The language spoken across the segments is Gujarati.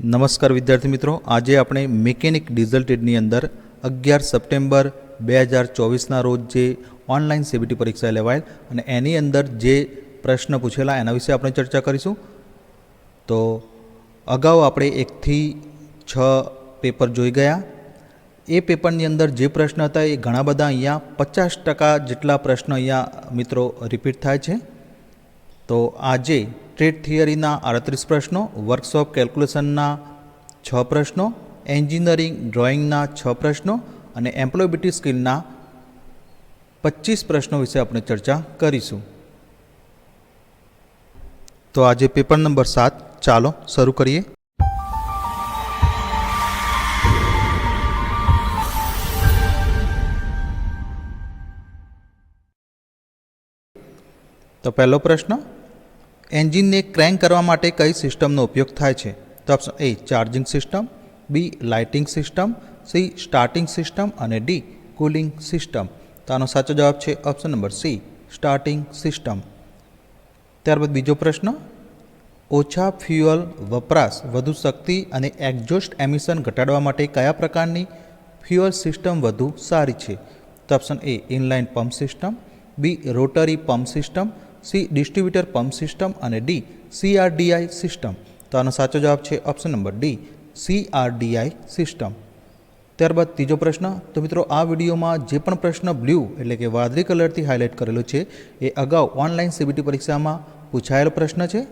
નમસ્કાર વિદ્યાર્થી મિત્રો, આજે આપણે મિકેનિક ડીઝલ ટ્રેડની અંદર 11 સપ્ટેમ્બર 2024ના રોજ જે ઓનલાઈન સીબીટી પરીક્ષા લેવાયેલ અને એની અંદર જે પ્રશ્ન પૂછેલા એના વિશે આપણે ચર્ચા કરીશું. તો અગાઉ આપણે 1 થી 6 પેપર જોઈ ગયા. એ પેપરની અંદર જે પ્રશ્ન હતા એ ઘણા બધા અહીંયા 50% જેટલા પ્રશ્ન અહીંયા મિત્રો રિપીટ થાય છે. તો આજે ટ્રેડ થિયરીના 38 પ્રશ્નો, વર્કશોપ કેલ્ક્યુલેશનના 6 પ્રશ્નો, એન્જિનિયરિંગ ડ્રોઈંગના 6 પ્રશ્નો અને એમ્પ્લોયબિલિટી સ્કિલના 25 પ્રશ્નો વિશે આપણે ચર્ચા કરીશું. તો આજે પેપર નંબર 7 ચાલો શરૂ કરીએ. તો પહેલો પ્રશ્ન, એન્જિનને ક્રેન્ક કરવા માટે કઈ સિસ્ટમનો ઉપયોગ થાય છે? તો option A charging system, B lighting system, C starting system અને ડી કુલિંગ સિસ્ટમ. તો આનો સાચો જવાબ છે option number C starting system. ત્યારબાદ બીજો પ્રશ્ન, ઓછા ફ્યુઅલ વપરાશ, વધુ શક્તિ અને એક્ઝોસ્ટ એમિશન ઘટાડવા માટે કયા પ્રકારની ફ્યુઅલ સિસ્ટમ વધુ સારી છે? તો option A inline pump system, B rotary pump system, C distributor pump system અને ડી CRDI સિસ્ટમ. તો આનો સાચો જવાબ છે option number D CRDI system. ત્યારબાદ ત્રીજો પ્રશ્ન, તો મિત્રો આ વિડીયોમાં જે પણ પ્રશ્ન બ્લુ એટલે કે વાદળી કલરથી હાઇલાઇટ કરેલો છે એ અગાઉ ઓનલાઈન સીબીટી પરીક્ષામાં પૂછાયેલો પ્રશ્ન છે,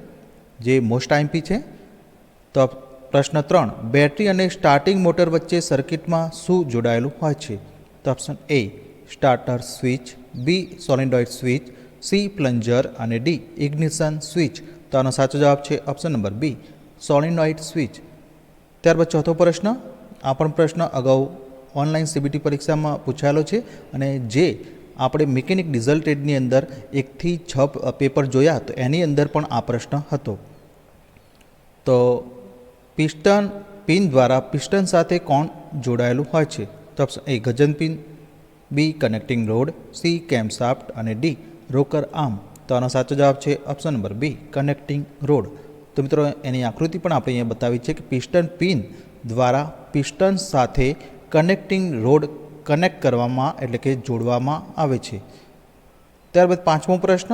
જે મોસ્ટ આઈએમપી છે. તો પ્રશ્ન 3, બેટરી અને સ્ટાર્ટિંગ મોટર વચ્ચે સર્કિટમાં શું જોડાયેલું હોય છે? તો option A starter switch, B solenoid switch, C plunger અને ડી ઇગ્નિશન સ્વિચ. તો આનો સાચો જવાબ છે option number B solenoid switch. ત્યારબાદ ચોથો પ્રશ્ન, આ પણ પ્રશ્ન અગાઉ ઓનલાઈન સીબીટી પરીક્ષામાં પૂછાયેલો છે અને જે આપણે મિકેનિક ડીઝલ ટ્રેડની અંદર 1 થી 6 પેપર જોયા તો એની અંદર પણ આ પ્રશ્ન હતો. તો પિસ્ટન પિન દ્વારા પિસ્ટન સાથે કોણ જોડાયેલું હોય છે? તો option A gudgeon pin, B connecting rod, C camshaft અને ડી રોકર આર્મ. તો આનો સાચો જવાબ છે option number B connecting rod. તો મિત્રો એની આકૃતિ પણ આપણે અહીંયા બતાવી છે કે પિસ્ટન પિન દ્વારા પિસ્ટન સાથે કનેક્ટિંગ રોડ કનેક્ટ કરવામાં એટલે કે જોડવામાં આવે છે. ત્યારબાદ પાંચમો પ્રશ્ન,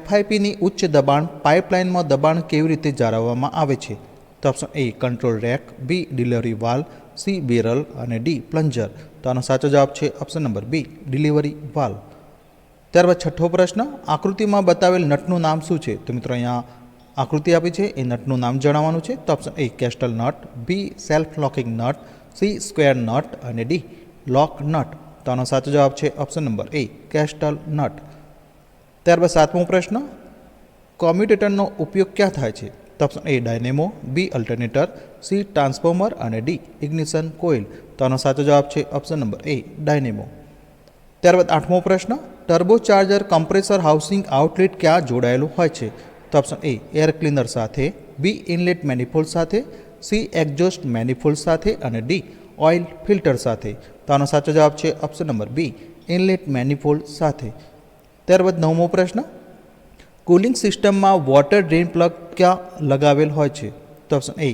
FIPની ઉચ્ચ દબાણ પાઇપલાઇનમાં દબાણ કેવી રીતે જાળવવામાં આવે છે? તો option A control rack, B delivery valve, C barrel અને ડી પ્લન્જર. તો આનો સાચો જવાબ છે option number B delivery valve. ત્યારબાદ છઠ્ઠો પ્રશ્ન, આકૃતિમાં બતાવેલ નટનું નામ શું છે? તો મિત્રો અહીંયા આકૃતિ આપી છે એ નટનું નામ જણાવવાનું છે. તો option A castle nut, B self locking nut, C square nut અને ડી લોક નટ. તો આનો સાચો જવાબ છે option number A castle nut. ત્યારબાદ સાતમો પ્રશ્ન, કોમ્યુટેટરનો ઉપયોગ ક્યાં થાય છે? તો option A dynamo, B alternator, C transformer અને ડી ઇગ્નિશન કોઇલ. તો આનો સાચો જવાબ છે ઓપ્શન નંબર એ ડાયનેમો. ત્યારબાદ આઠમો પ્રશ્ન, ટર્બોચાર્જર કમ્પ્રેસર હાઉસિંગ આઉટલેટ ક્યાં જોડાયેલું હોય છે? તો ઓપ્શન એ એર ક્લીનર સાથે, બી ઇનલેટ મેનિફોલ્ડ સાથે, સી એક્ઝોસ્ટ મેનિફોલ્ડ સાથે અને ડી ઓઇલ ફિલ્ટર સાથે. તો આનો સાચો જવાબ છે option number B inlet manifold સાથે. ત્યારબાદ નવમો પ્રશ્ન, કુલિંગ સિસ્ટમમાં વોટર ડ્રેન પ્લગ ક્યાં લગાવેલ હોય છે? તો ઓપ્શન એ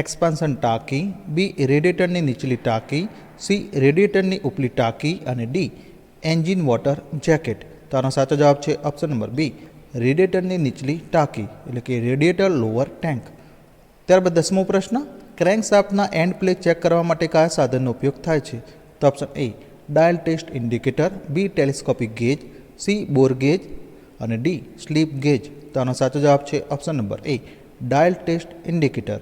એક્સપાન્શન ટાંકી, બી રેડિએટરની નીચલી ટાંકી, સી રેડિએટરની ઉપલી ટાંકી અને ડી એન્જિન વોટર જેકેટ. તો આનો સાચો જવાબ છે ઓપ્શન નંબર બી રેડિએટરની નીચલી ટાંકી એટલે કે રેડિએટર લોઅર ટેન્ક. ત્યારબાદ દસમો પ્રશ્ન, ક્રેન્કશાફ્ટના એન્ડ પ્લે ચેક કરવા માટે કયા સાધનનો ઉપયોગ થાય છે? તો option A dial test indicator, B telescopic gauge, C bore gauge અને ડી સ્લીપ ગેજ. તો આનો સાચો જવાબ છે option number A dial test indicator.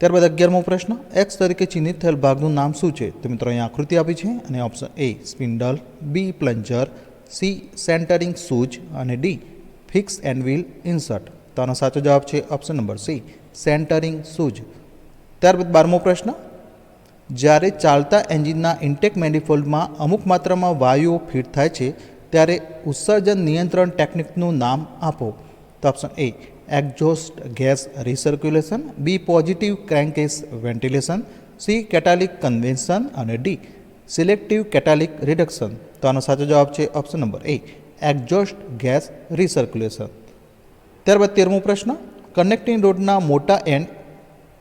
ત્યારબાદ 11મો પ્રશ્ન, એક્સ તરીકે ચિહ્નિત થયેલ ભાગનું નામ શું છે? તો મિત્રો અહીંયા આકૃતિ આપી છે અને option A spindle, B plunger, C centering સૂચ અને D fix end wheel insert. તો આનો સાચો જવાબ છે ઓપ્શન નંબર સી સેન્ટરિંગ સૂચ. ત્યારબાદ 12મો પ્રશ્ન, જ્યારે ચાલતા એન્જિનના ઇન્ટેક મેનિફોલ્ડમાં અમુક માત્રામાં વાયુઓ ફીટ થાય છે ત્યારે ઉત્સર્જન નિયંત્રણ ટેકનિકનું નામ આપો. તો option A exhaust gas recirculation, B positive crankcase ventilation, C catalytic convention અને ડી સિલેક્ટિવ કેટાલિક રિડક્શન. તો આનો સાચો જવાબ છે option number A exhaust gas recirculation. ત્યારબાદ 13મો પ્રશ્ન, કનેક્ટિંગ રોડના મોટા એન્ડ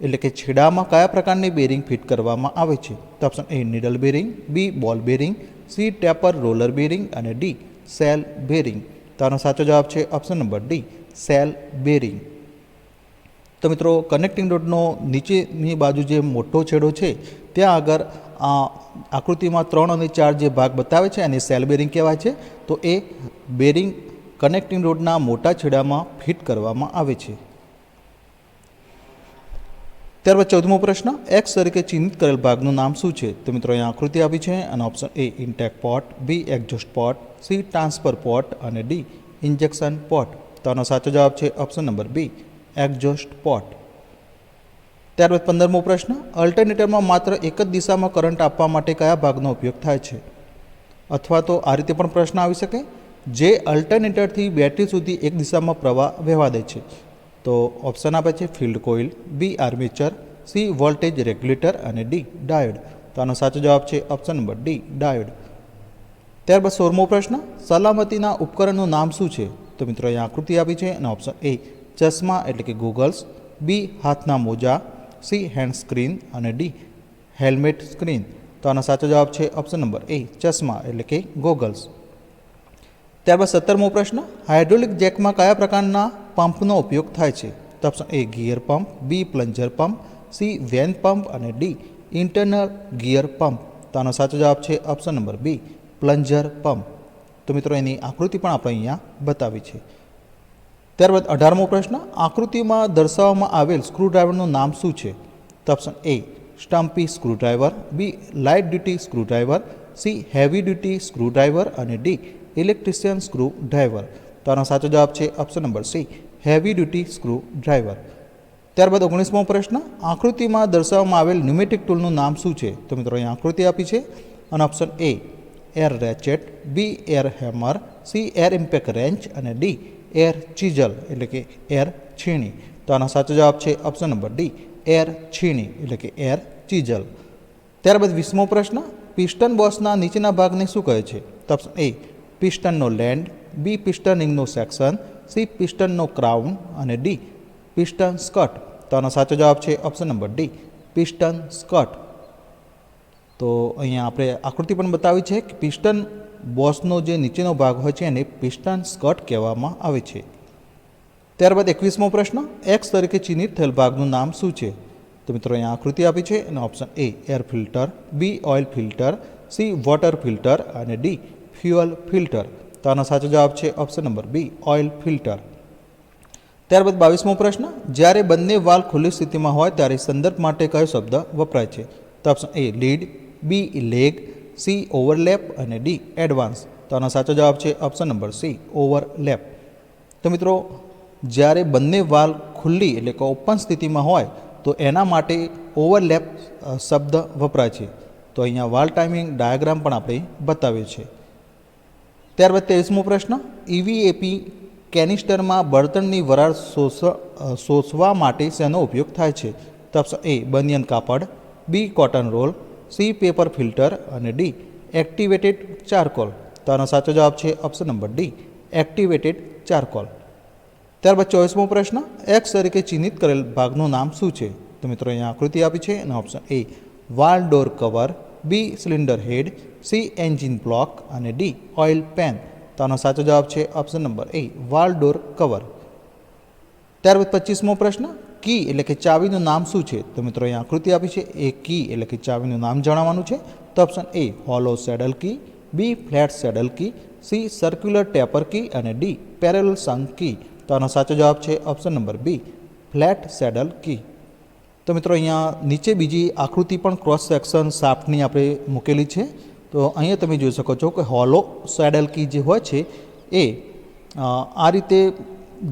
એટલે કે છેડામાં કયા પ્રકારની બેરિંગ ફિટ કરવામાં આવે છે? તો ઓપ્શન એ નીડલ બેરિંગ, બી બોલ bearing, C taper roller bearing અને ડી સેલ બેરિંગ. તો આનો સાચો જવાબ છે option number D cell bearing. તો મિત્રો કનેક્ટિંગ રોડનો નીચેની બાજુ જે મોટો છેડો છે ત્યાં આગળ આકૃતિમાં 3 અને 4 જે ભાગ બતાવે છે એને સેલ બેરિંગ કહેવાય છે. તો એ બેરિંગ કનેક્ટિંગ રોડના મોટા છેડામાં ફિટ કરવામાં આવે છે. ત્યારબાદ 14મો પ્રશ્ન, એક્સ તરીકે ચિહ્નિત કરેલ ભાગનું નામ શું છે? તો મિત્રો અહીંયા આકૃતિ આપી છે અને option A intake port, B exhaust port, C transfer port અને ડી ઇન્જેક્શન પોટ. તો આનો સાચો જવાબ છે option number B exhaust port. ત્યારબાદ 15મો પ્રશ્ન, અલ્ટરનેટરમાં માત્ર એક જ દિશામાં કરંટ આપવા માટે કયા ભાગનો ઉપયોગ થાય છે? અથવા તો આ રીતે પણ પ્રશ્ન આવી શકે, જે અલ્ટરનેટરથી બેટરી સુધી એક દિશામાં પ્રવાહ વહેવા દે છે. તો ઓપ્શન આપે છે ફિલ્ડ કોઇલ, બી આર્મેચર, સી વોલ્ટેજ રેગ્યુલેટર અને ડી ડાયોડ. તો આનો સાચો જવાબ છે ઓપ્શન નંબર ડી ડાયોડ. ત્યારબાદ 16મો પ્રશ્ન, સલામતીના ઉપકરણનું નામ શું છે? તો મિત્રો અહીંયા આકૃતિ આપી છે અને ઓપ્શન એ ચશ્મા એટલે કે ગોગલ્સ, બી હાથના મોજા, સી હેન્ડ સ્ક્રીન અને ડી હેલ્મેટ સ્ક્રીન. તો આનો સાચો જવાબ છે ઓપ્શન નંબર એ ચશ્મા એટલે કે ગોગલ્સ. ત્યારબાદ 17મો પ્રશ્ન, હાઇડ્રોલિક જેકમાં કયા પ્રકારના પંપનો ઉપયોગ થાય છે? તો option A gear pump, B plunger pump, C vane pump અને ડી ઇન્ટરનલ ગિયર પંપ. તો આનો સાચો જવાબ છે option number B plunger pump. તો મિત્રો એની આકૃતિ પણ આપણે અહીંયા બતાવી છે. ત્યારબાદ 18મો પ્રશ્ન, આકૃતિમાં દર્શાવવામાં આવેલ સ્ક્રૂડ્રાઈવરનું નામ શું છે? તો option A stumpy screwdriver, B light duty screwdriver, C heavy duty screwdriver અને ડી ઇલેક્ટ્રિશિયન સ્ક્રૂ ડ્રાઈવર. તો આનો સાચો જવાબ છે option number C heavy duty screwdriver. ત્યારબાદ 19મો પ્રશ્ન, આકૃતિમાં દર્શાવવામાં આવેલ ન્યુમેટિક ટૂલનું નામ શું છે? તો મિત્રો અહીં આકૃતિ આપી છે અને option A air ratchet, B air hammer, C air impact wrench અને ડી એર ચીઝલ એટલે કે એર છીણી. તો આનો સાચો જવાબ છે ઓપ્શન નંબર ડી એર છીણી એટલે કે એર ચીઝલ. ત્યારબાદ 20મો પ્રશ્ન, પિસ્ટન બોસના નીચેના ભાગને શું કહે છે? તો ઓપ્શન એ પિસ્ટનનો લેન્ડ, બી પિસ્ટન રિંગનો સેક્શન, સી પિસ્ટનનો ક્રાઉન અને ડી પિસ્ટન સ્કર્ટ. તો આનો સાચો જવાબ છે option number D piston skirt. તો અહીંયા આપણે આકૃતિ પણ બતાવી છે કે પિસ્ટન બોસનો જે નીચેનો ભાગ હોય છે એને પિસ્ટન સ્કર્ટ કહેવામાં આવે છે. ત્યારબાદ 21મો પ્રશ્ન, એક્સ તરીકે ચિહ્નિત થયેલ ભાગનું નામ શું છે? તો મિત્રો અહીંયા આકૃતિ આપી છે અને option A air filter, B oil filter, C water filter અને ડી ફ્યુઅલ ફિલ્ટર. તો આનો સાચો જવાબ છે option number B oil filter. ત્યારબાદ 22મો પ્રશ્ન, જ્યારે બંને વાલ્વ ખુલ્લી સ્થિતિમાં હોય ત્યારે સંદર્ભ માટે કયો શબ્દ વપરાય છે? તો option A lead, B lag, C overlap અને ડી એડવાન્સ. તો આનો સાચો જવાબ છે ઓપ્શન નંબર સી ઓવરલેપ. તો મિત્રો જ્યારે બંને વાલ્વ ખુલ્લી એટલે કે ઓપન સ્થિતિમાં હોય તો એના માટે ઓવરલેપ શબ્દ વપરાય છે. તો અહીંયા વાલ્વ ટાઈમિંગ ડાયાગ્રામ પણ આપણે બતાવ્યો છે. ત્યારબાદ 23મો પ્રશ્ન, ઈવીએપી કેનિસ્ટરમાં બળતણની વરાળ શોષવા માટે શેનો ઉપયોગ થાય છે? તો ઓપ્શન એ બનિયન કાપડ, B cotton roll, C paper filter અને ડી એક્ટિવેટેડ ચારકોલ. તો આનો સાચો જવાબ છે option number D activated charcoal. ત્યારબાદ 24મો પ્રશ્ન, એક્સ તરીકે ચિહ્નિત કરેલ ભાગનું નામ શું છે? તો મિત્રો અહીંયા આકૃતિ આપી છે અને option A valve door cover, B cylinder head, C engine block અને ડી ઓઇલ પેન. તો આનો સાચો જવાબ છે option number A valve door cover. ત્યારબાદ 25મો પ્રશ્ન, કી એટલે કે ચાવીનું નામ શું છે? તો મિત્રો અહીંયા આકૃતિ આપી છે, એ કી એટલે કે ચાવીનું નામ જણાવવાનું છે. તો option A hollow saddle key, B flat saddle key, C circular taper key અને ડી પેરેલલ શંક કી. તો આનો સાચો જવાબ છે option number B flat saddle key. તો મિત્રો અહીંયા નીચે બીજી આકૃતિ પણ ક્રોસ સેક્શન શાફ્ટની આપણે મૂકેલી છે. તો અહીંયા તમે જોઈ શકો છો કે હોલો સેડલ કી જે હોય છે એ આ રીતે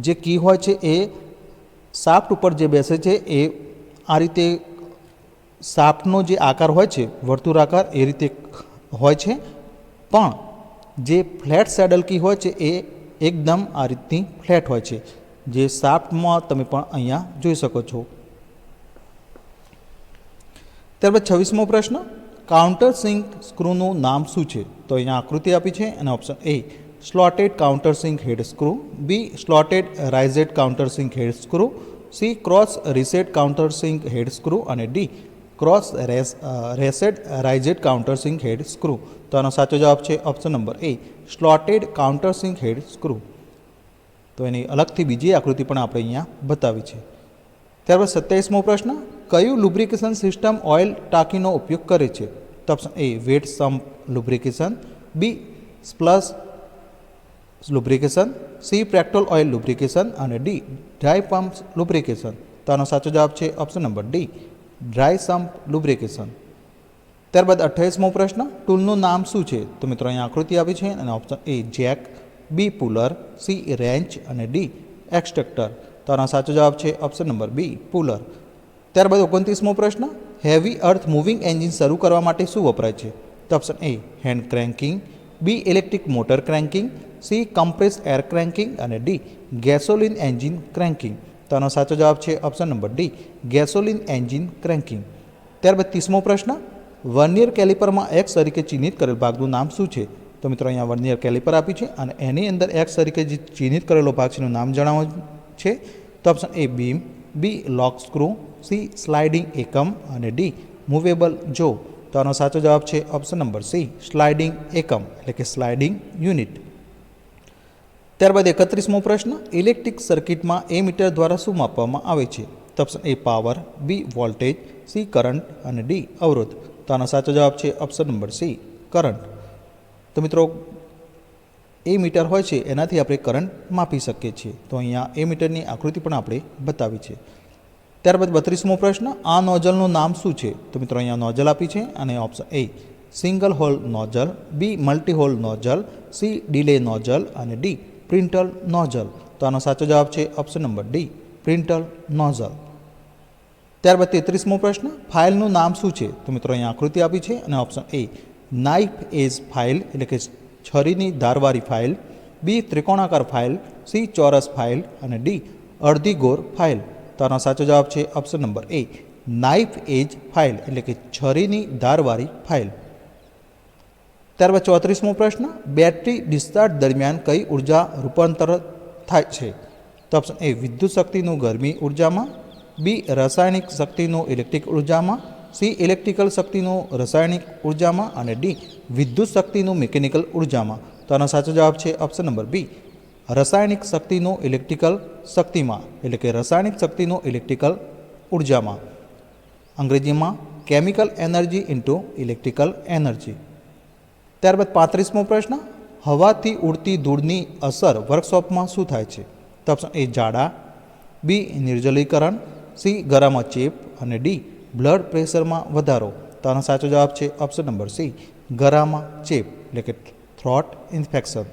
જે કી હોય છે એ શાફ્ટ ઉપર જે બેસે છે એ આ રીતે શાફ્ટનો જે આકાર હોય છે વર્તુળાકાર એ રીતે હોય છે, પણ જે ફ્લેટ સેડલ કી હોય છે એ એકદમ આ રીતની ફ્લેટ હોય છે, જે શાફ્ટમાં તમે પણ અહીંયા જોઈ શકો છો. ત્યારબાદ 26મો પ્રશ્ન, કાઉન્ટર સિંક સ્ક્રૂનું નામ શું છે? તો અહીંયા આકૃતિ આપી છે અને option A slotted counter sink head screw, B slotted raised counter sink head screw, C cross recessed counter sink head screw અને D cross recessed raised counter sink head screw. તો આનો સાચો જવાબ છે option number A slotted counter sink head screw. તો એની અલગથી બીજી આકૃતિ પણ આપણે અહીંયા બતાવી છે. ત્યારબાદ 27મો પ્રશ્ન, કયું લુબ્રિકેશન સિસ્ટમ ઓઇલ ટાંકીનો ઉપયોગ કરે છે? તો option A wet sump lubrication, B splash lubrication, C petrol oil lubrication અને ડી ડ્રાય પમ્પ લુબ્રિકેશન. તો આનો સાચો જવાબ છે option number D dry sump lubrication. ત્યારબાદ 28મો પ્રશ્ન, ટૂલનું નામ શું છે? તો મિત્રો અહીંયા આકૃતિ આપી છે અને option A jack, B puller, C wrench અને ડી એક્સટ્રેક્ટર. તો આનો સાચો જવાબ છે ઓપ્શન નંબર બી પુલર. ત્યારબાદ 29મો પ્રશ્ન, હેવી અર્થ મૂવિંગ એન્જિન શરૂ કરવા માટે શું વપરાય છે? તો option A hand cranking, B electric motor cranking, C compress air cranking અને ડી ગેસોલિન એન્જિન ક્રેન્કિંગ. તો આનો સાચો જવાબ છે option number D gasoline engine cranking. ત્યારબાદ 30મો પ્રશ્ન, વર્નિયર કેલિપરમાં એક્સ તરીકે ચિહ્નિત કરેલ ભાગનું નામ શું છે? તો મિત્રો અહીંયા વર્નિયર કેલિપર આપી છે અને એની અંદર એક્સ તરીકે જે ચિહ્નિત કરેલો ભાગ છે એનું નામ જણાવવાનું છે. તો option A beam, B lock screw, C sliding એકમ અને ડી મૂવેબલ જો. તો આનો સાચો જવાબ છે ઓપ્શન નંબર સી સ્લાઇડિંગ એકમ એટલે કે સ્લાઇડિંગ યુનિટ. ત્યારબાદ 31મો પ્રશ્ન, ઇલેક્ટ્રિક સર્કિટમાં એમીટર દ્વારા શું માપવામાં આવે છે? તો option A power, B voltage, C current અને ડી અવરોધ. તો આનો સાચો જવાબ છે ઓપ્શન નંબર સી કરંટ. તો મિત્રો એ મીટર હોય છે એનાથી આપણે કરંટ માપી શકીએ છીએ. તો અહીંયા એ મીટરની આકૃતિ પણ આપણે બતાવી છે. ત્યારબાદ 32મો પ્રશ્ન, આ નોઝલનું નામ શું છે? તો મિત્રો અહીંયા નોઝલ આપી છે અને option A single hole nozzle, B multi hole nozzle, C delay nozzle અને ડી પ્રિન્ટલ નોઝલ. તો આનો સાચો જવાબ છે option number D pintle nozzle. ત્યારબાદ 33મો પ્રશ્ન, ફાઇલનું નામ શું છે? તો મિત્રો અહીંયા આકૃતિ આપી છે અને option A knife edge file એટલે કે છરીની ધારવાળી ફાઇલ, બી ત્રિકોણાકાર ફાઇલ, સી ચોરસ ફાઇલ અને ડી અડધી ગોળ ફાઇલ. તો આનો સાચો જવાબ છે option number A knife edge file એટલે કે છરીની ધારવાળી ફાઇલ. ત્યારબાદ 34મો પ્રશ્ન, બેટરી ડિસ્ચાર્જ દરમિયાન કઈ ઉર્જા રૂપાંતર થાય છે? તો ઓપ્શન એ વિદ્યુત શક્તિનું ગરમી ઉર્જામાં, બી રાસાયણિક શક્તિનું ઇલેક્ટ્રિક ઉર્જામાં, સી ઇલેક્ટ્રિકલ શક્તિનું રાસાયણિક ઉર્જામાં અને ડી વિદ્યુત શક્તિનું મિકેનિકલ ઉર્જામાં. તો આનો સાચો જવાબ છે ઓપ્શન નંબર બી રાસાયણિક શક્તિનું ઇલેક્ટ્રિકલ શક્તિમાં એટલે કે રાસાયણિક શક્તિનું ઇલેક્ટ્રિકલ ઉર્જામાં. અંગ્રેજીમાં chemical energy into electrical energy. ત્યારબાદ 35મો પ્રશ્ન, હવાથી ઉડતી ધૂળની અસર વર્કશોપમાં શું થાય છે? તો ઓપ્શન એ ઝાડા, બી નિર્જલીકરણ, સી ગળામાં ચેપ અને ડી બ્લડ પ્રેશરમાં વધારો. તો આનો સાચો જવાબ છે ઓપ્શન નંબર સી ગળામાં ચેપ એટલે કે થ્રોટ ઇન્ફેક્શન.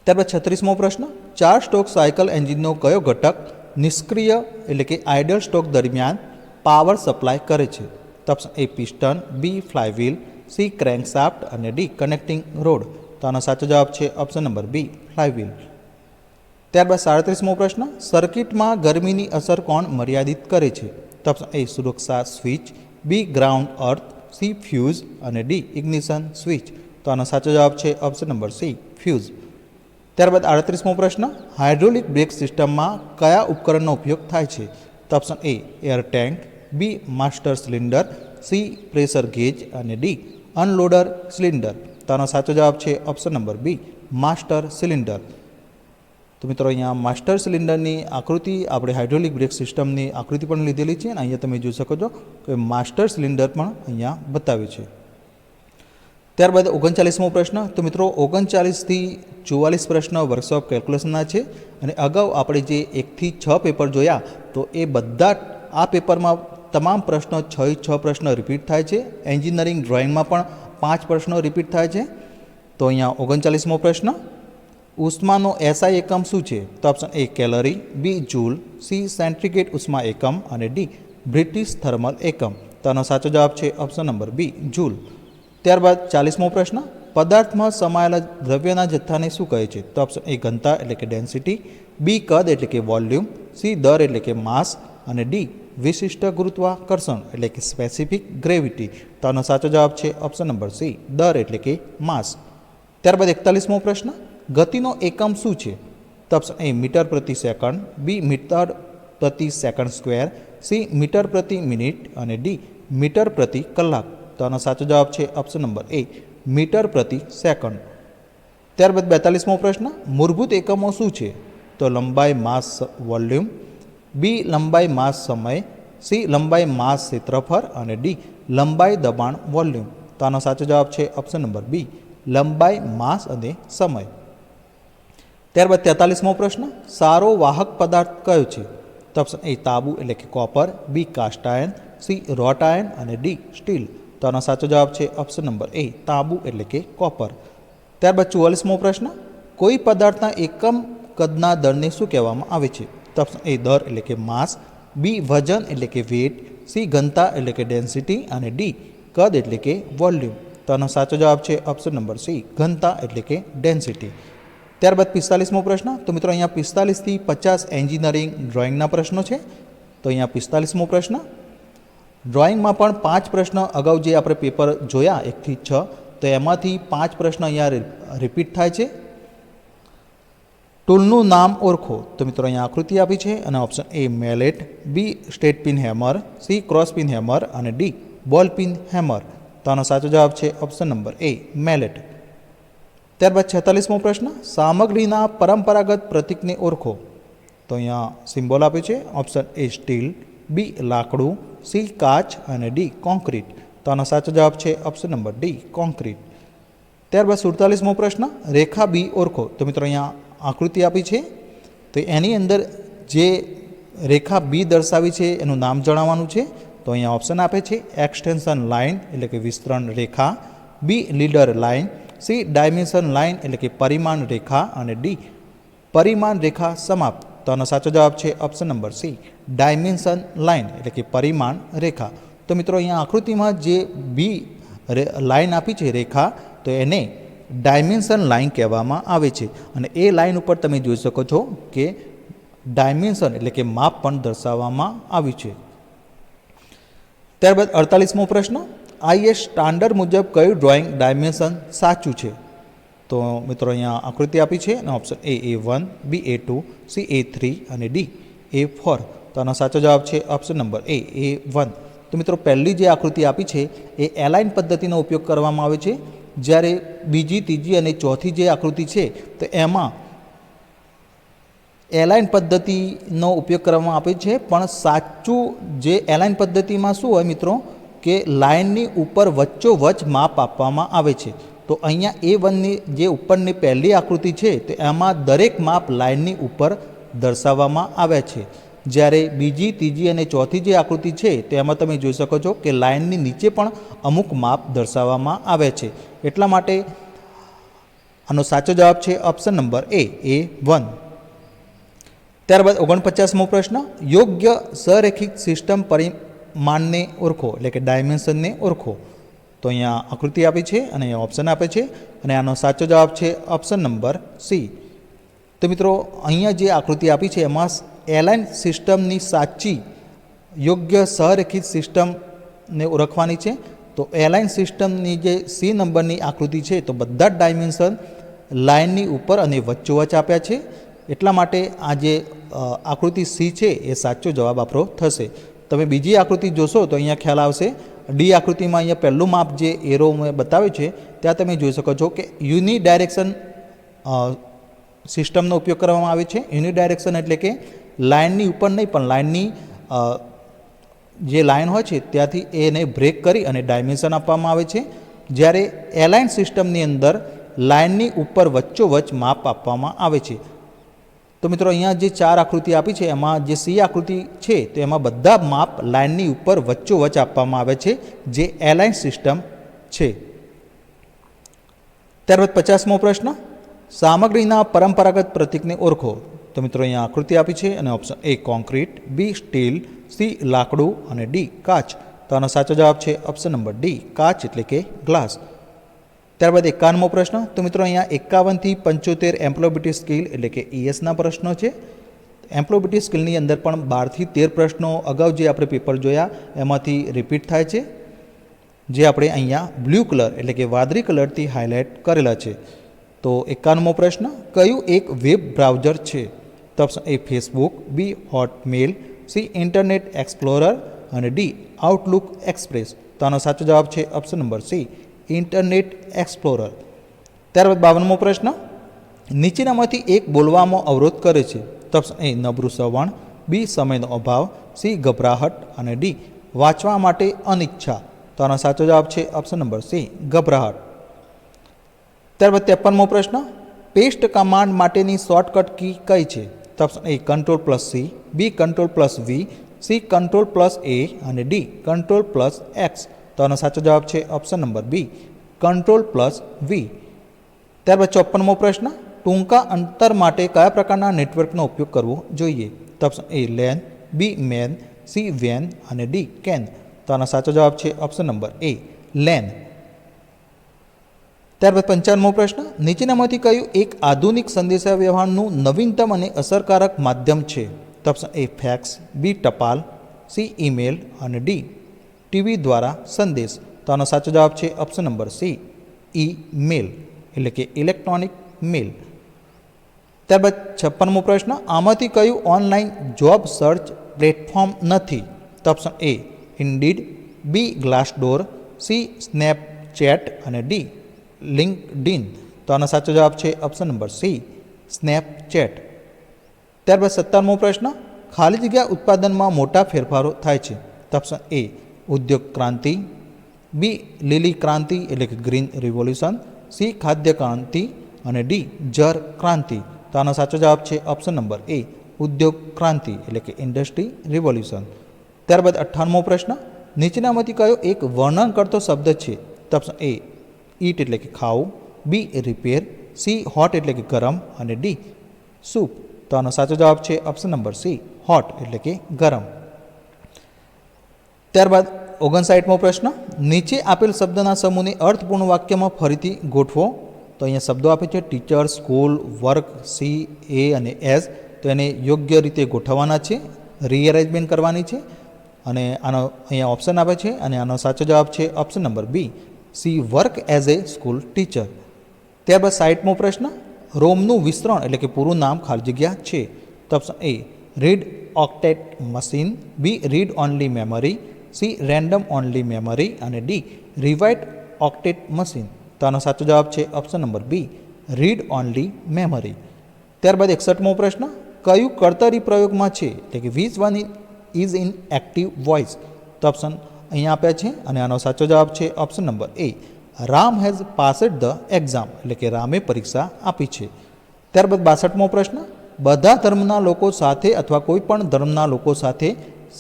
ત્યારબાદ 36મો પ્રશ્ન, 4 સ્ટોક સાયકલ એન્જિનનો કયો ઘટક નિષ્ક્રિય એટલે કે આઇડલ સ્ટોક દરમિયાન પાવર સપ્લાય કરે છે? તો option A piston, B flywheel, C crankshaft અને ડી કનેક્ટિંગ રોડ. તો આનો સાચો જવાબ છે ઓપ્શન નંબર બી ફ્લાયવ્હીલ. ત્યારબાદ 37મો પ્રશ્ન, સર્કિટમાં ગરમીની અસર કોણ મર્યાદિત કરે છે? તો ઓપ્શન એ સુરક્ષા સ્વિચ, બી ગ્રાઉન્ડ અર્થ, સી ફ્યુઝ અને ડી ઇગ્નિશન સ્વિચ. તો આનો સાચો જવાબ છે ઓપ્શન નંબર સી ફ્યુઝ. ત્યારબાદ 38મો પ્રશ્ન, હાઇડ્રોલિક બ્રેક સિસ્ટમમાં કયા ઉપકરણનો ઉપયોગ થાય છે? તો option A air tank, B master cylinder, C pressure gauge અને ડી અનલોડર સિલિન્ડર. તો આનો સાચો જવાબ છે option number B master cylinder. તો મિત્રો અહીંયા માસ્ટર સિલિન્ડરની આકૃતિ આપણે હાઇડ્રોલિક બ્રેક સિસ્ટમની આકૃતિ પણ લીધેલી છે અને અહીંયા તમે જોઈ શકો છો કે માસ્ટર સિલિન્ડર પણ અહીંયા બતાવ્યું છે. ત્યારબાદ 39મો પ્રશ્ન, તો મિત્રો 39થી 44 પ્રશ્ન વર્કશોપ કેલ્ક્યુલેશનના છે અને અગાઉ આપણે જે 1 થી 6 પેપર જોયા તો એ બધા આ પેપરમાં તમામ પ્રશ્નો 6 પ્રશ્ન રિપીટ થાય છે. એન્જિનિયરિંગ ડ્રોઈંગમાં પણ 5 પ્રશ્નો રિપીટ થાય છે. તો અહીંયા 39મો પ્રશ્ન, ઉષ્માનો એસઆઈ એકમ શું છે? તો option A calorie, B joule, C centigrade ઉષ્મા એકમ અને ડી બ્રિટિશ થર્મલ એકમ. તો આનો સાચો જવાબ છે ઓપ્શન નંબર બી જૂલ. ત્યારબાદ 40મો પ્રશ્ન, પદાર્થમાં સમાયેલા દ્રવ્યના જથ્થાને શું કહે છે? તો ઓપ્શન એ ઘનતા એટલે કે ડેન્સિટી, બી કદ એટલે કે વોલ્યુમ, સી દર એટલે કે માસ અને ડી વિશિષ્ટ ગુરુત્વાકર્ષણ એટલે કે સ્પેસિફિક ગ્રેવિટી. તો આનો સાચો જવાબ છે ઓપ્શન નંબર સી દર એટલે કે માસ. ત્યારબાદ 41મો પ્રશ્ન, ગતિનો એકમ શું છે? તો ઓપ્શન એ મીટર પ્રતિ સેકન્ડ, બી મીટર પ્રતિ સેકન્ડ સ્ક્વેર, સી મીટર પ્રતિ મિનિટ અને ડી મીટર પ્રતિ કલાક. તો આનો સાચો જવાબ છે ઓપ્શન નંબર એ, મીટર પ્રતિ સેકન્ડ. ત્યારબાદ 42મો પ્રશ્ન, મૂળભૂત એકમો શું છે? તો લંબાઈ માસ વોલ્યુમ, બી લંબાઈ માસ સમય, સી લંબાઈ માસ ક્ષેત્રફળ અને ડી લંબાઈ દબાણ વોલ્યુમ. તો આનો સાચો જવાબ છે ઓપ્શન નંબર બી, લંબાઈ માસ અને સમય. ત્યારબાદ 43મો પ્રશ્ન, સારો વાહક પદાર્થ કયો છે? તો ઓપ્શન એ તાંબુ એટલે કે કોપર, બી કાસ્ટ આયર્ન, સી રોટ આયર્ન અને ડી સ્ટીલ. તો આનો સાચો જવાબ છે ઓપ્શન નંબર એ, તાંબુ એટલે કે કોપર. ત્યારબાદ 44મો પ્રશ્ન, કોઈ પદાર્થના એકમ કદના દરને શું કહેવામાં આવે છે? તો ઓપ્શન એ દર એટલે કે માસ, બી વજન એટલે કે વેટ, સી ઘનતા એટલે કે ડેન્સિટી અને ડી કદ એટલે કે વોલ્યુમ. તો આનો સાચો જવાબ છે ઓપ્શન નંબર સી, ઘનતા એટલે કે ડેન્સિટી. ત્યારબાદ 45મો પ્રશ્ન, તો મિત્રો અહીંયા 45 થી 50 એન્જિનિયરિંગ ડ્રોઈંગના પ્રશ્નો છે. તો અહીંયા 45મો પ્રશ્ન, ડ્રોઈંગમાં પણ 5 પ્રશ્ન અગાઉ જે આપણે પેપર જોયા 1 થી 6, તો એમાંથી 5 પ્રશ્ન અહીંયા રિપીટ થાય છે. ટૂલનું નામ ઓળખો. તો મિત્રો અહીંયા આકૃતિ આપી છે અને option A mallet, B straight peen hammer, C cross peen hammer અને ડી બોલ પિન હેમર. તો આનો સાચો જવાબ છે ઓપ્શન નંબર એ, મેલેટ. ત્યારબાદ 46મો પ્રશ્ન, સામગ્રીના પરંપરાગત પ્રતીકને ઓળખો. તો અહીંયા સિમ્બોલ આપ્યું છે. ઓપ્શન એ સ્ટીલ, બી લાકડું, સી કાચ અને ડી કોન્ક્રીટ. તો આનો સાચો જવાબ છે ઓપ્શન નંબર ડી, કોન્ક્રીટ. ત્યારબાદ 47મો પ્રશ્ન, રેખા બી ઓળખો. તો મિત્રો અહીંયા આકૃતિ આપી છે, તો એની અંદર જે રેખા બી દર્શાવી છે એનું નામ જણાવવાનું છે. તો અહીંયા ઓપ્શન આપે છે એક્સટેન્શન લાઇન એટલે કે વિસ્તરણ રેખા, B leader line, C dimension line એટલે કે પરિમાણ રેખા અને ડી પરિમાણ રેખા સમાપ્ત. તો આનો સાચો જવાબ છે option number C, dimension line એટલે કે પરિમાણ રેખા. તો મિત્રો અહીંયા આકૃતિમાં જે બી લાઇન આપી છે રેખા, તો એને ડાયમેન્શન લાઇન કહેવામાં આવે છે. અને એ લાઇન ઉપર તમે જોઈ શકો છો કે ડાયમેન્શન એટલે કે માપ પણ દર્શાવવામાં આવ્યું છે. ત્યારબાદ 48મો પ્રશ્ન, આઈએસ સ્ટાન્ડર્ડ મુજબ કયું ડ્રોઈંગ ડાયમેન્શન સાચું છે? તો મિત્રો અહીંયા આકૃતિ આપી છે અને ઓપ્શન એ A1, બી A2, સી A3 અને ડી A4. તો આનો સાચો જવાબ છે ઓપ્શન નંબર એ A1. તો મિત્રો પહેલી જે આકૃતિ આપી છે એ એલાઇન પદ્ધતિનો ઉપયોગ કરવામાં આવે છે, જ્યારે બીજી, ત્રીજી અને ચોથી જે આકૃતિ છે તો એમાં એલાઇન પદ્ધતિનો ઉપયોગ કરવામાં આવે છે. પણ સાચું જે એલાઇન પદ્ધતિમાં શું હોય મિત્રો કે લાઇનની ઉપર વચ્ચોવચ્ચ માપ આપવામાં આવે છે. તો અહીંયા A1ની જે ઉપરની પહેલી આકૃતિ છે તો એમાં દરેક માપ લાઇનની ઉપર દર્શાવવામાં આવ્યા છે, જ્યારે બીજી, ત્રીજી અને ચોથી જે આકૃતિ છે તો એમાં તમે જોઈ શકો છો કે લાઇનની નીચે પણ અમુક માપ દર્શાવવામાં આવે છે. એટલા માટે આનો સાચો જવાબ છે ઓપ્શન નંબર એ A1. ત્યારબાદ 49મો પ્રશ્ન, યોગ્ય સંરેખિત સિસ્ટમ પરિમાણને ઓળખો એટલે કે ડાયમેન્શનને ઓળખો. તો અહીંયા આકૃતિ આપી છે અને અહીંયા ઓપ્શન આપે છે અને આનો સાચો જવાબ છે ઓપ્શન નંબર સી. તો મિત્રો અહીંયા જે આકૃતિ આપી છે એમાં એલાઇન સિસ્ટમની સાચી યોગ્ય સંરેખિત સિસ્ટમને ઓળખવાની છે. તો એલાઇન સિસ્ટમની જે સી નંબરની આકૃતિ છે તો બધા જ ડાયમેન્શન લાઇનની ઉપર અને વચ્ચોવચ્ચ આપ્યા છે. એટલા માટે આ જે આકૃતિ સી છે એ સાચો જવાબ આપણો થશે. તમે બીજી આકૃતિ જોશો તો અહીંયા ખ્યાલ આવશે. ડી આકૃતિમાં અહીંયા પહેલું માપ જે એરો મેં બતાવ્યું છે ત્યાં તમે જોઈ શકો છો કે યુનિ ડાયરેક્શન સિસ્ટમનો ઉપયોગ કરવામાં આવે છે. યુનિ ડાયરેક્શન એટલે કે લાઇનની ઉપર નહીં પણ લાઇનની જે લાઇન હોય છે ત્યાંથી એને બ્રેક કરી અને ડાયમેન્શન આપવામાં આવે છે, જ્યારે એલાઇન સિસ્ટમની અંદર લાઇનની ઉપર વચ્ચોવચ્ચ માપ આપવામાં આવે છે. તો મિત્રો અહીંયા જે 4 આકૃતિ આપી છે એમાં જે સી આકૃતિ છે તો એમાં બધા માપ લાઇનની ઉપર વચ્ચોવચ્ચ આપવામાં આવે છે, જે એલાઇન સિસ્ટમ છે. ત્યારબાદ 50મો પ્રશ્ન, સામગ્રીના પરંપરાગત પ્રતીકને ઓળખો. તો મિત્રો અહીંયા આકૃતિ આપી છે અને option A concrete, B steel, C લાકડું અને ડી કાચ. તો આનો સાચો જવાબ છે ઓપ્શન નંબર ડી, કાચ એટલે કે ગ્લાસ. ત્યારબાદ 51મો પ્રશ્ન, તો મિત્રો અહીંયા 51 થી 75 એમ્પ્લોયબિલિટી સ્કિલ એટલે કે ESના પ્રશ્નો છે. એમ્પ્લોયબિલિટી સ્કિલની અંદર પણ 12 થી 13 પ્રશ્નો અગાઉ જે આપણે પેપર જોયા એમાંથી રિપીટ થાય છે, જે આપણે અહીંયા બ્લુ કલર એટલે કે વાદળી કલરથી હાઇલાઇટ કરેલા છે. તો 51મો પ્રશ્ન, કયું એક વેબ બ્રાઉઝર છે? તો option A Facebook, B Hotmail, C Internet Explorer અને ડી આઉટલુક એક્સપ્રેસ. તો આનો સાચો જવાબ છે option number C Internet Explorer. ત્યારબાદ 52મો પ્રશ્ન, નીચેનામાંથી એક બોલવામાં અવરોધ કરે છે. તો ઓપ્શન એ નબળું શ્રવણ, બી સમયનો અભાવ, સી ગભરાહટ અને ડી વાંચવા માટે અનિચ્છા. તો આનો સાચો જવાબ છે ઓપ્શન નંબર સી ગભરાહટ. ત્યારબાદ 53મો પ્રશ્ન, પેસ્ટ કમાન્ડ માટેની શોર્ટકટ કી કઈ છે? તો ઓપ્શન એ કંટ્રોલ+C, બી કંટ્રોલ+V, સી કંટ્રોલ+A અને ડી કંટ્રોલ+X. તો આનો સાચો જવાબ છે ઓપ્શન નંબર બી કંટ્રોલ+V. ત્યારબાદ 54મો પ્રશ્ન, ટૂંકા અંતર માટે કયા પ્રકારના નેટવર્કનો ઉપયોગ કરવો જોઈએ? તો option A lane, B man, C van અને ડી કેન. તો આનો સાચો જવાબ છે ઓપ્શન નંબર એ લેન. ત્યારબાદ 55મો પ્રશ્ન, નીચેનામાંથી કયું એક આધુનિક સંદેશાવ્યવહારનું નવીનતમ અને અસરકારક માધ્યમ છે? તો ઓપ્શન એ ફેક્સ, બી ટપાલ, સી ઈમેલ અને ડી ટીવી દ્વારા સંદેશ. તો આનો સાચો જવાબ છે ઓપ્શન નંબર સી ઈમેલ એટલે કે ઇલેક્ટ્રોનિક મેલ. ત્યારબાદ 56મો પ્રશ્ન, આમાંથી કયું ઓનલાઈન જોબ સર્ચ પ્લેટફોર્મ નથી? તો option A Indeed, B Glassdoor, C Snapchat અને ડી લિંક્ડઇન. તો આનો સાચો જવાબ છે ઓપ્શન નંબર સી સ્નેપચેટ. ત્યારબાદ 57મો પ્રશ્ન, ખાલી જગ્યા ઉત્પાદનમાં મોટા ફેરફારો થાય છે. તો ઓપ્શન એ ઉદ્યોગ ક્રાંતિ, બી લીલી ક્રાંતિ એટલે કે ગ્રીન રિવોલ્યુશન, સી ખાદ્ય ક્રાંતિ અને ડી જર ક્રાંતિ. તો આનો સાચો જવાબ છે ઓપ્શન નંબર એ ઉદ્યોગ ક્રાંતિ એટલે કે ઇન્ડસ્ટ્રી રિવોલ્યુશન. ત્યારબાદ 58મો પ્રશ્ન, નીચેનામાંથી કયો એક વર્ણન કરતો શબ્દ છે? તો ઓપ્શન એ ઈટ એટલે કે ખાવું, બી રિપેર, સી હોટ એટલે કે ગરમ અને ડી સૂપ. તો આનો સાચો જવાબ છે ઓપ્શન નંબર સી હોટ એટલે કે ગરમ. ત્યારબાદ 59મો પ્રશ્ન, નીચે આપેલ શબ્દના સમૂહને અર્થપૂર્ણ વાક્યમાં ફરીથી ગોઠવો. તો અહીંયા શબ્દો આપે છે ટીચર, સ્કૂલ, વર્ક, સી, એ અને એઝ. તો એને યોગ્ય રીતે ગોઠવવાના છે, રીઅરેન્જમેન્ટ કરવાની છે અને આનો અહીંયા ઓપ્શન આપે છે અને આનો સાચો જવાબ છે option number B she work as a school teacher. ત્યારબાદ 60મો પ્રશ્ન, રોમનું વિસ્તરણ એટલે કે પૂરું નામ ખાલી જગ્યા છે. તો option A read octet machine, B read only memory, C random only memory અને ડી રિવાઇટ ઓક્ટેટ મશીન. તો આનો સાચો જવાબ છે option number B read only memory. ત્યારબાદ 61મો પ્રશ્ન, કયું કર્તરી પ્રયોગમાં છે એટલે કે which one is in active voice? તો ઓપ્શન અહીંયા આપ્યા છે અને આનો સાચો જવાબ છે option number A Ram has passed the exam એટલે કે રામે પરીક્ષા આપી છે. ત્યારબાદ 62મો પ્રશ્ન, બધા ધર્મના લોકો સાથે અથવા કોઈ પણ ધર્મના લોકો સાથે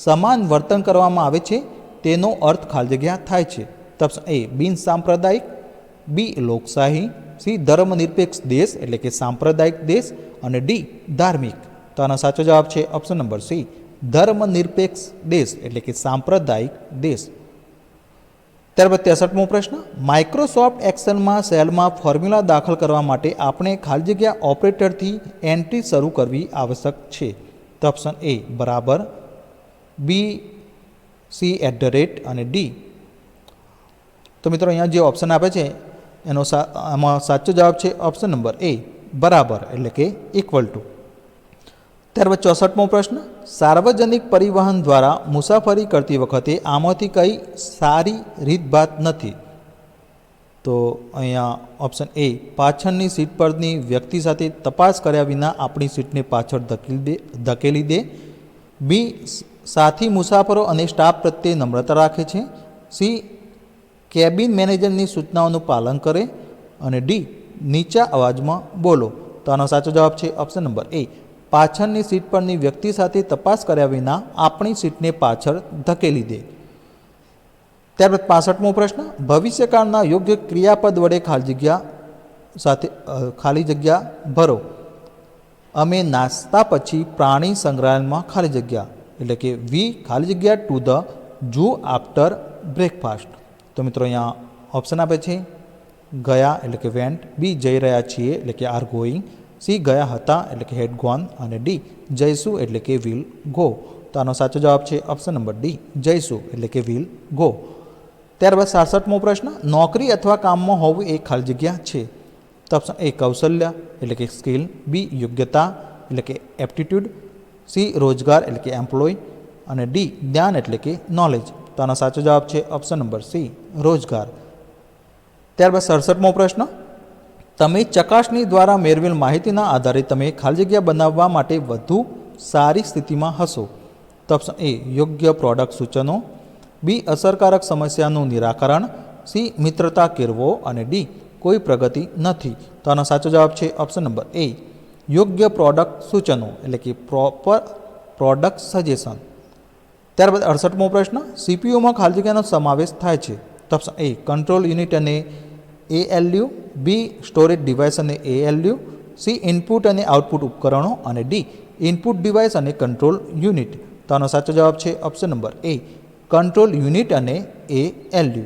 સમાન વર્તન કરવામાં આવે છે તેનો અર્થ ખાલી જગ્યા થાય છે. તો ઓપ્શન એ બિન સાંપ્રદાયિક, બી લોકશાહી, સી ધર્મનિરપેક્ષ દેશ એટલે કે સાંપ્રદાયિક દેશ અને ડી ધાર્મિક. તો આનો સાચો જવાબ છે ઓપ્શન નંબર સી ધર્મનિરપેક્ષ દેશ એટલે કે સાંપ્રદાયિક દેશ. ત્યારબાદ 63મો પ્રશ્ન, માઇક્રોસોફ્ટ એક્સેલમાં સેલમાં ફોર્મ્યુલા દાખલ કરવા માટે આપણે ખાલી જગ્યા ઓપરેટરથી એન્ટ્રી શરૂ કરવી આવશ્યક છે. તો ઓપ્શન એ બરાબર, બી સી અને ડી. તો મિત્રો અહીંયા જે ઓપ્શન આપે છે એનો આમાં સાચો જવાબ છે ઓપ્શન નંબર એ બરાબર એટલે કે ઇક્વલ ટુ. ત્યારબાદ 64મો પ્રશ્ન, સાર્વજનિક પરિવહન દ્વારા મુસાફરી કરતી વખતે આમાંથી કઈ સારી રીતભાત નથી? તો અહીંયા ઓપ્શન એ પાછળની સીટ પરની વ્યક્તિ સાથે તપાસ કર્યા વિના આપણી સીટને પાછળ ધકેલી દે, બી સાથી મુસાફરો અને સ્ટાફ પ્રત્યે નમ્રતા રાખે છે, સી કેબિન મેનેજરની સૂચનાઓનું પાલન કરે અને ડી નીચા અવાજમાં બોલો. તો આનો સાચો જવાબ છે ઓપ્શન નંબર એ પાછળની સીટ પરની વ્યક્તિ સાથે તપાસ કર્યા વિના આપણી સીટને પાછળ ધકેલી દે. ત્યારબાદ 65મો પ્રશ્ન, ભવિષ્યકાળના યોગ્ય ક્રિયાપદ વડે ખાલી જગ્યા ભરો. અમે નાસ્તા પછી પ્રાણી સંગ્રહાલયમાં ખાલી જગ્યા એટલે કે વી ખાલી જગ્યા to the zoo after breakfast. તો મિત્રો અહીંયા ઓપ્શન આપે છે ગયા એટલે કે વેન્ટ, બી જઈ રહ્યા છીએ એટલે કે આર ગોઈંગ, સી ગયા હતા એટલે કે હેડ ગોન અને ડી જઈશું એટલે કે વિલ ગો. તો આનો સાચો જવાબ છે ઓપ્શન નંબર ડી જઈશું એટલે કે વિલ ગો. ત્યારબાદ 67મો પ્રશ્ન, નોકરી અથવા કામમાં હોવું એ ખાલી જગ્યા છે. તો ઓપ્શન એ કૌશલ્ય એટલે કે સ્કિલ, બી યોગ્યતા એટલે કે એપ્ટિટ્યૂડ, સી રોજગાર એટલે કે એમ્પ્લોય, અને ડી જ્ઞાન એટલે કે નોલેજ. તો આનો સાચો જવાબ છે ઓપ્શન નંબર સી રોજગાર. ત્યારબાદ 67મો પ્રશ્ન, તમે ચકાસણી દ્વારા મેળવેલ માહિતીના આધારે તમે ખાલી જગ્યા બનાવવા માટે વધુ સારી સ્થિતિમાં હશો. તો ઓપ્શન એ યોગ્ય પ્રોડક્ટ સૂચનો, બી અસરકારક સમસ્યાનું નિરાકરણ, સી મિત્રતા કેળવો અને ડી કોઈ પ્રગતિ નથી. તો આનો સાચો જવાબ છે ઓપ્શન નંબર એ યોગ્ય પ્રોડક્ટ સૂચનો એટલે કે પ્રોપર પ્રોડક્ટ સજેશન. ત્યારબાદ 68મો પ્રશ્ન, સીપીયુમાં ખાલી જગ્યાનો સમાવેશ થાય છે. તો ઓપ્શન એ કંટ્રોલ યુનિટ અને ALU, બી સ્ટોરેજ ડિવાઇસ અને ALU, સી ઇનપુટ અને આઉટપુટ ઉપકરણો અને ડી ઇનપુટ ડિવાઇસ અને કંટ્રોલ યુનિટ. તો આનો સાચો જવાબ છે ઓપ્શન નંબર એ કંટ્રોલ યુનિટ અને ALU.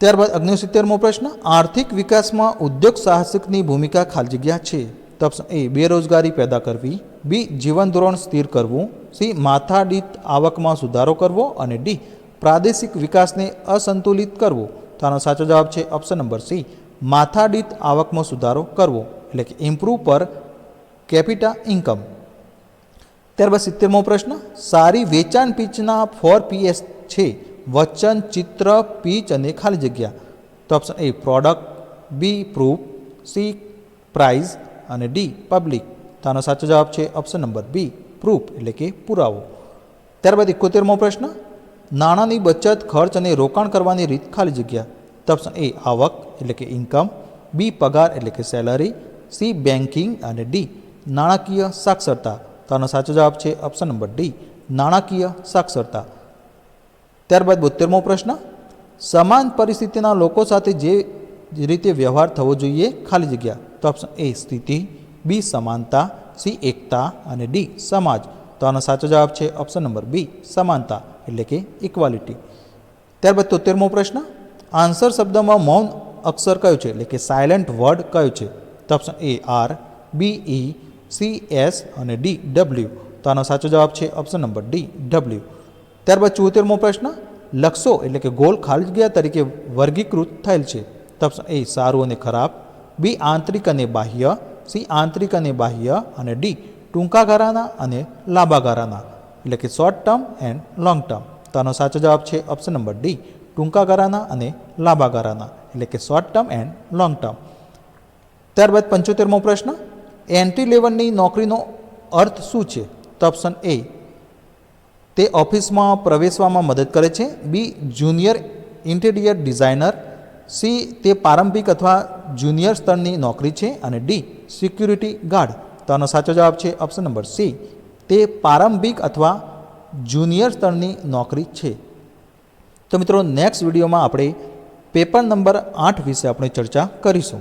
ત્યારબાદ 69મો પ્રશ્ન, આર્થિક વિકાસમાં ઉદ્યોગ સાહસિકની ભૂમિકા ખાલી જગ્યા છે. તો ઓપ્શન એ બેરોજગારી પેદા કરવી, બી જીવન ધોરણ સ્થિર કરવું, સી માથાદીઠ આવકમાં સુધારો કરવો અને ડી પ્રાદેશિક વિકાસને અસંતુલિત કરવો. તો આનો સાચો જવાબ છે ઓપ્શન નંબર સી માથાદીઠ આવકમાં સુધારો કરવો એટલે કે ઇમ્પ્રૂવ પર કેપિટા ઇન્કમ. ત્યારબાદ 70મો પ્રશ્ન, સારી વેચાણ પીચના 4Ps છે વચન, ચિત્ર, પીચ અને ખાલી જગ્યા. તો option A product, B proof, C prize અને ડી પબ્લિક. તો આનો સાચો જવાબ છે ઓપ્શન નંબર બી પ્રૂફ એટલે કે પુરાવો. ત્યારબાદ 71મો પ્રશ્ન, નાણાંની બચત, ખર્ચ અને રોકાણ કરવાની રીત ખાલી જગ્યા. તો ઓપ્શન એ આવક એટલે કે ઇન્કમ, બી પગાર એટલે કે સેલરી, સી બેન્કિંગ અને ડી નાણાકીય સાક્ષરતા. તો આનો સાચો જવાબ છે ઓપ્શન નંબર ડી નાણાકીય સાક્ષરતા. ત્યારબાદ 72મો પ્રશ્ન, સમાન પરિસ્થિતિના લોકો સાથે જે રીતે વ્યવહાર થવો જોઈએ ખાલી જગ્યા. તો ઓપ્શન એ સ્થિતિ, બી સમાનતા, સી એકતા અને ડી સમાજ. તો આનો સાચો જવાબ છે ઓપ્શન નંબર બી સમાનતા એટલે કે ઇક્વાલિટી. ત્યારબાદ 73મો પ્રશ્ન, આન્સર શબ્દમાં મૌન અક્ષર કયો છે એટલે કે સાયલેન્ટ વર્ડ કયો છે. તો option A R, B E, C S અને ડી ડબલ્યુ. તો આનો સાચો જવાબ છે ઓપ્શન નંબર ડી ડબલ્યુ. ત્યારબાદ 74મો પ્રશ્ન, લક્ષ્યો એટલે કે ગોલ ખાલી જગ્યા તરીકે વર્ગીકૃત થયેલ છે. તો ઓપ્શન એ સારું અને ખરાબ, બી આંતરિક અને બાહ્ય, સી આંતરિક અને બાહ્ય અને ડી ટૂંકા ગાળાના અને લાંબા ગાળાના એટલે કે short term and long term. તો આનો સાચો જવાબ છે ઓપ્શન નંબર ડી ટૂંકા ગાળાના અને લાંબા ગાળાના એટલે કે short term and long term. ત્યારબાદ 75મો પ્રશ્ન, એન્ટ્રી લેવલની નોકરીનો અર્થ શું છે. તો ઓપ્શન એ તે ઓફિસમાં પ્રવેશવામાં મદદ કરે છે, બી જુનિયર ઇન્ટિરિયર ડિઝાઇનર, સી તે પ્રારંભિક અથવા જુનિયર સ્તરની નોકરી છે અને ડી સિક્યુરિટી ગાર્ડ. તો આનો સાચો જવાબ છે ઓપ્શન નંબર સી તે પ્રારંભિક અથવા જુનિયર સ્તરની નોકરી છે. તો મિત્રો નેક્સ્ટ વિડીયોમાં આપણે પેપર નંબર 8 વિશે આપણે ચર્ચા કરીશું.